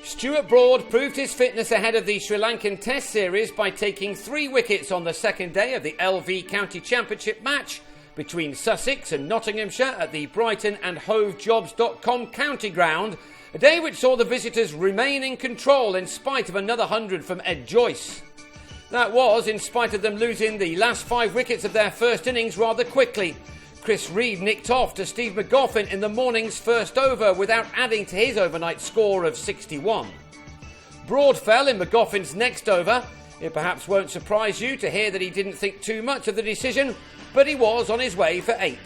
Stuart Broad proved his fitness ahead of the Sri Lankan Test series by taking 3 wickets on the second day of the LV County Championship match between Sussex and Nottinghamshire at the Brighton and Hove Jobs.com county ground, a day which saw the visitors remain in control in spite of another 100 from Ed Joyce. That was in spite of them losing the last 5 wickets of their first innings rather quickly. Chris Reed nicked off to Steve McGoffin in the morning's first over without adding to his overnight score of 61. Broad fell in McGoffin's next over. It perhaps won't surprise you to hear that he didn't think too much of the decision, but he was on his way for 8.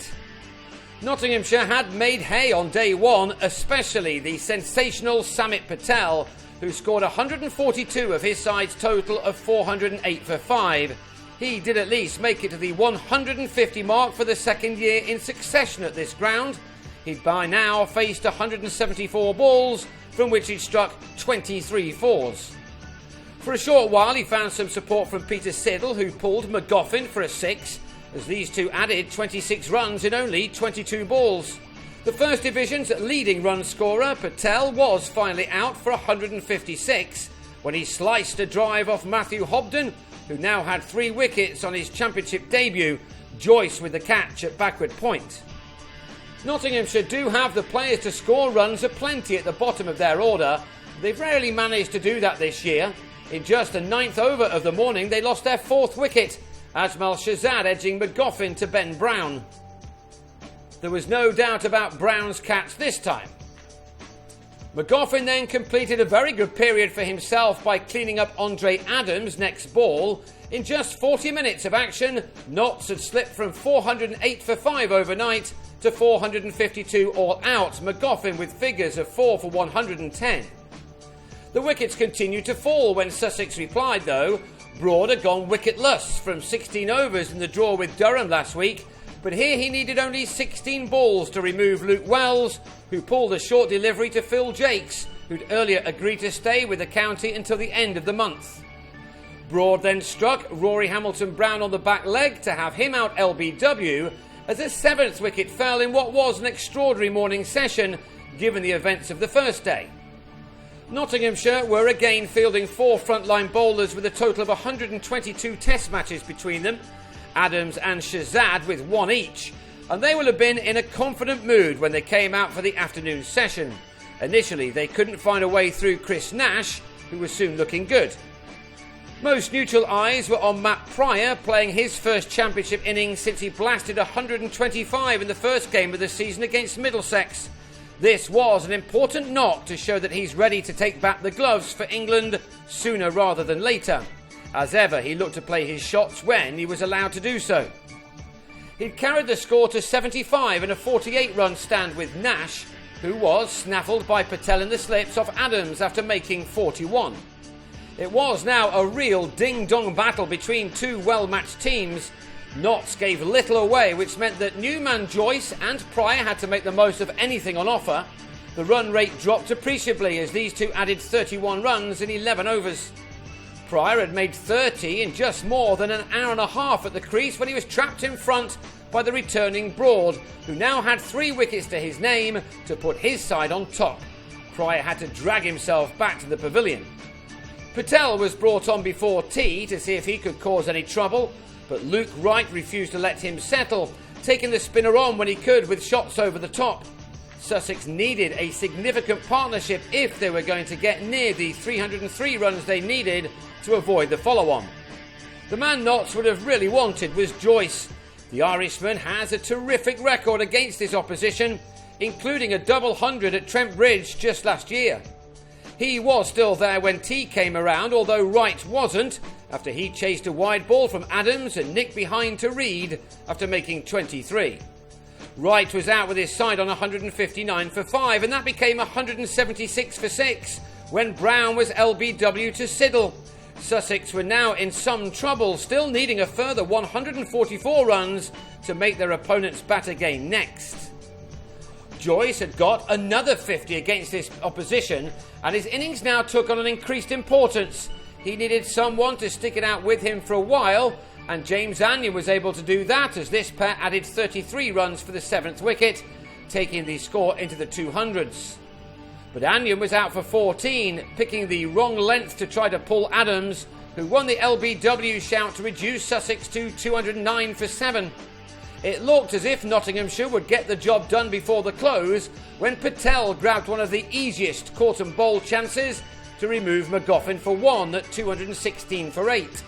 Nottinghamshire had made hay on day 1, especially the sensational Samit Patel, who scored 142 of his side's total of 408 for 5. He did at least make it to the 150 mark for the second year in succession at this ground. He'd by now faced 174 balls, from which he'd struck 23 fours. For a short while he found some support from Peter Siddle, who pulled McGoffin for a 6, as these two added 26 runs in only 22 balls. The First Division's leading run scorer, Patel, was finally out for 156 when he sliced a drive off Matthew Hobden, who now had 3 wickets on his championship debut, Joyce with the catch at backward point. Nottinghamshire do have the players to score runs aplenty at the bottom of their order. They've rarely managed to do that this year. In just the 9th over of the morning, they lost their 4th wicket, Ajmal Shahzad edging McGoffin to Ben Brown. There was no doubt about Brown's catch this time. McGoffin then completed a very good period for himself by cleaning up Andre Adams' next ball. In just 40 minutes of action, Notts had slipped from 408 for 5 overnight to 452 all out, McGoffin with figures of 4 for 110. The wickets continued to fall when Sussex replied though. Broad had gone wicketless from 16 overs in the draw with Durham last week, but here he needed only 16 balls to remove Luke Wells, who pulled a short delivery to Phil Jakes, who'd earlier agreed to stay with the county until the end of the month. Broad then struck Rory Hamilton-Brown on the back leg to have him out LBW, as a 7th wicket fell in what was an extraordinary morning session given the events of the first day. Nottinghamshire were again fielding 4 frontline bowlers with a total of 122 test matches between them, Adams and Shahzad with 1 each, and they will have been in a confident mood when they came out for the afternoon session. Initially they couldn't find a way through Chris Nash, who was soon looking good. Most neutral eyes were on Matt Pryor, playing his first championship innings since he blasted 125 in the first game of the season against Middlesex. This was an important knock to show that he's ready to take back the gloves for England sooner rather than later. As ever, he looked to play his shots when he was allowed to do so. He'd carried the score to 75 in a 48-run stand with Nash, who was snaffled by Patel in the slips off Adams after making 41. It was now a real ding-dong battle between 2 well-matched teams. Notts gave little away, which meant that Newman, Joyce and Pryor had to make the most of anything on offer. The run rate dropped appreciably as these two added 31 runs in 11 overs. Pryor had made 30 in just more than an hour and a half at the crease when he was trapped in front by the returning Broad, who now had 3 wickets to his name to put his side on top. Pryor had to drag himself back to the pavilion. Patel was brought on before tea to see if he could cause any trouble, but Luke Wright refused to let him settle, taking the spinner on when he could with shots over the top. Sussex needed a significant partnership if they were going to get near the 303 runs they needed to avoid the follow-on. The man Notts would have really wanted was Joyce. The Irishman has a terrific record against his opposition, including a double 100 at Trent Bridge just last year. He was still there when tea came around, although Wright wasn't, after he chased a wide ball from Adams and nicked behind to Reed after making 23. Wright was out with his side on 159 for 5, and that became 176 for 6 when Brown was LBW to Siddle. Sussex were now in some trouble, still needing a further 144 runs to make their opponents bat again next. Joyce had got another 50 against this opposition, and his innings now took on an increased importance. He needed someone to stick it out with him for a while, and James Anya was able to do that as this pair added 33 runs for the 7th wicket, taking the score into the 200s. But Anion was out for 14, picking the wrong length to try to pull Adams, who won the LBW shout to reduce Sussex to 209 for 7. It looked as if Nottinghamshire would get the job done before the close when Patel grabbed one of the easiest court and bowl chances to remove McGoffin for 1 at 216 for 8.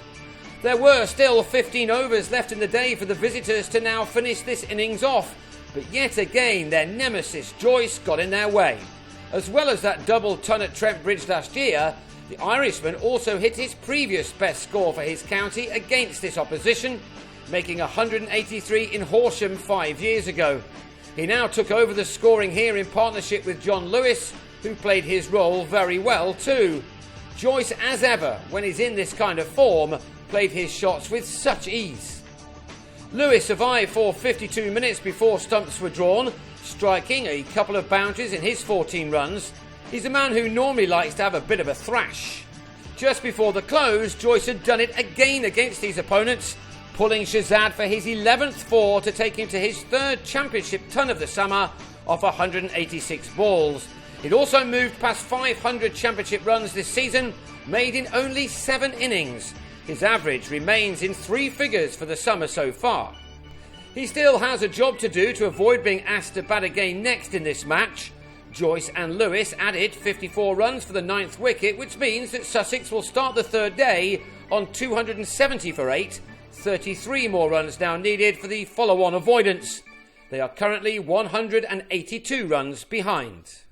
There were still 15 overs left in the day for the visitors to now finish this innings off, but yet again their nemesis Joyce got in their way. As well as that double ton at Trent Bridge last year, the Irishman also hit his previous best score for his county against this opposition, making 183 in Horsham 5 years ago. He now took over the scoring here in partnership with John Lewis, who played his role very well too. Joyce, as ever, when he's in this kind of form, played his shots with such ease. Lewis survived for 52 minutes before stumps were drawn, striking a couple of boundaries in his 14 runs. He's a man who normally likes to have a bit of a thrash. Just before the close, Joyce had done it again against these opponents, pulling Shazad for his 11th 4 to take him to his 3rd championship ton of the summer off 186 balls. He'd also moved past 500 championship runs this season, made in only 7 innings. His average remains in 3 figures for the summer so far. He still has a job to do to avoid being asked to bat again next in this match. Joyce and Lewis added 54 runs for the 9th wicket, which means that Sussex will start the 3rd day on 270 for 8. 33 more runs now needed for the follow-on avoidance. They are currently 182 runs behind.